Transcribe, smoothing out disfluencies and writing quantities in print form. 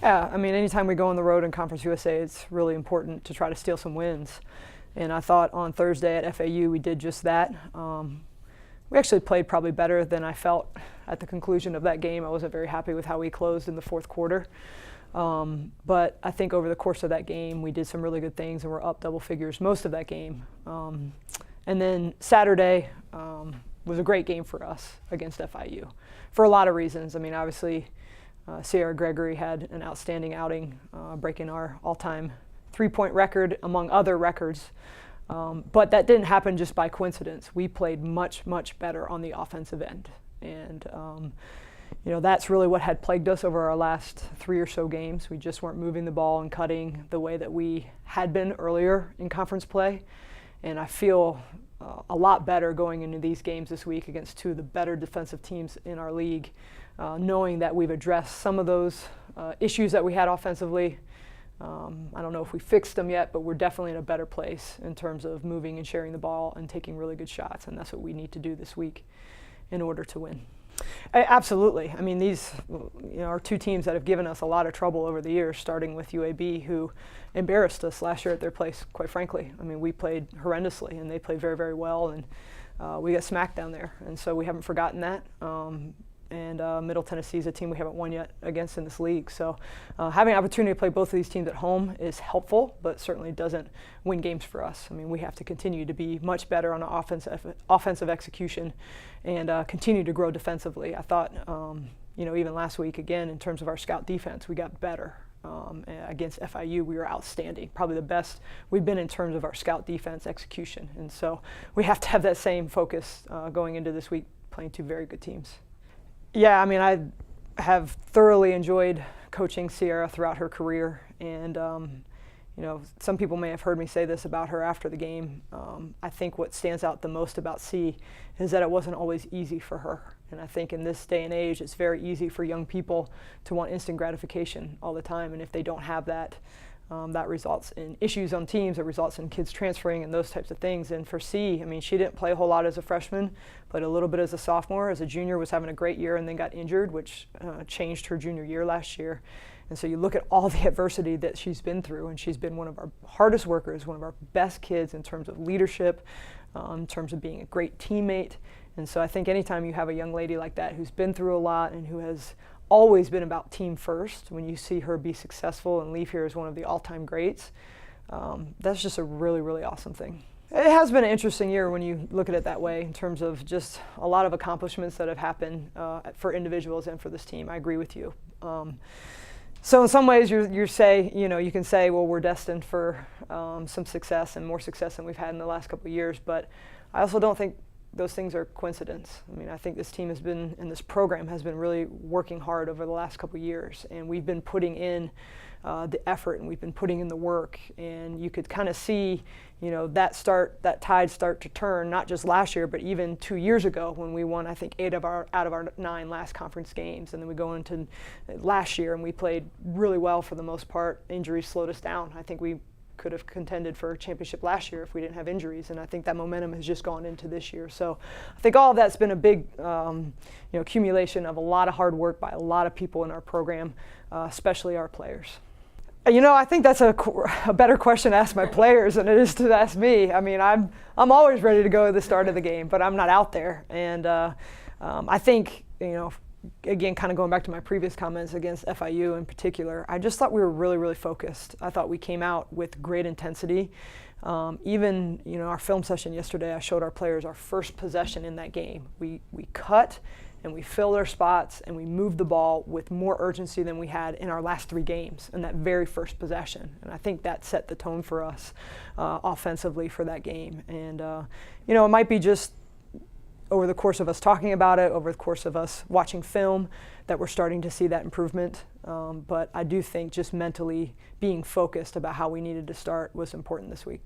Yeah, I mean, anytime we go on the road in Conference USA, it's really important to try to steal some wins. And I thought on Thursday at FAU we did just that. We actually played probably better than I felt at the conclusion of that game. I wasn't very happy with how we closed in the fourth quarter. But I think over the course of that game, we did some really good things and we're up double figures most of that game. And then Saturday was a great game for us against FIU for a lot of reasons. I mean, obviously, Sierra Gregory had an outstanding outing, breaking our all-time three-point record, among other records. But that didn't happen just by coincidence. We played much, much better on the offensive end. And that's really what had plagued us over our last 3 or so games. We just weren't moving the ball and cutting the way that we had been earlier in conference play. And I feel a lot better going into these games this week against two of the better defensive teams in our league, knowing that we've addressed some of those issues that we had offensively. I don't know if we fixed them yet, but we're definitely in a better place in terms of moving and sharing the ball and taking really good shots, and that's what we need to do this week in order to win. Absolutely. I mean, these are two teams that have given us a lot of trouble over the years, starting with UAB, who embarrassed us last year at their place, quite frankly. I mean, we played horrendously, and they played very, very well, and we got smacked down there. And so we haven't forgotten that. And Middle Tennessee is a team we haven't won yet against in this league. So having an opportunity to play both of these teams at home is helpful, but certainly doesn't win games for us. I mean, we have to continue to be much better on offensive execution and continue to grow defensively. I thought, even last week, again, in terms of our scout defense, we got better. Against FIU, we were outstanding, probably the best we've been in terms of our scout defense execution. And so we have to have that same focus going into this week, playing two very good teams. Yeah, I mean, I have thoroughly enjoyed coaching Sierra throughout her career, and some people may have heard me say this about her after the game. I think what stands out the most about C is that it wasn't always easy for her, and I think in this day and age, it's very easy for young people to want instant gratification all the time, and if they don't have that, that results in issues on teams, it results in kids transferring and those types of things. And for C, I mean, she didn't play a whole lot as a freshman, played a little bit as a sophomore. As a junior, was having a great year and then got injured, which changed her junior year last year. And so you look at all the adversity that she's been through, and she's been one of our hardest workers, one of our best kids in terms of leadership, in terms of being a great teammate. And so I think anytime you have a young lady like that who's been through a lot and who has always been about team first, when you see her be successful and leave here as one of the all-time greats, that's just a really, really awesome thing. It has been an interesting year when you look at it that way in terms of just a lot of accomplishments that have happened for individuals and for this team. I agree with you. So in some ways you can say, well, we're destined for some success and more success than we've had in the last couple of years, but I also don't think those things are coincidence. I mean, I think this team has been, and this program has been really working hard over the last couple of years, and we've been putting in the effort and we've been putting in the work, and you could kind of see, that tide start to turn, not just last year, but even 2 years ago when we won, I think, 8 out of our 9 last conference games, and then we go into last year and we played really well for the most part. Injuries slowed us down. I think we could have contended for a championship last year if we didn't have injuries, and I think that momentum has just gone into this year. So I think all of that's been a big accumulation of a lot of hard work by a lot of people in our program, especially our players. I think that's a better question to ask my players than it is to ask me. I mean, I'm always ready to go at the start of the game, but I'm not out there, and I think again, kind of going back to my previous comments against FIU in particular, I just thought we were really, really focused. I thought we came out with great intensity. Even, our film session yesterday, I showed our players our first possession in that game. We cut and we filled our spots and we moved the ball with more urgency than we had in our last 3 games in that very first possession. And I think that set the tone for us offensively for that game. And, it might be just over the course of us talking about it, over the course of us watching film, that we're starting to see that improvement. But I do think just mentally being focused about how we needed to start was important this week.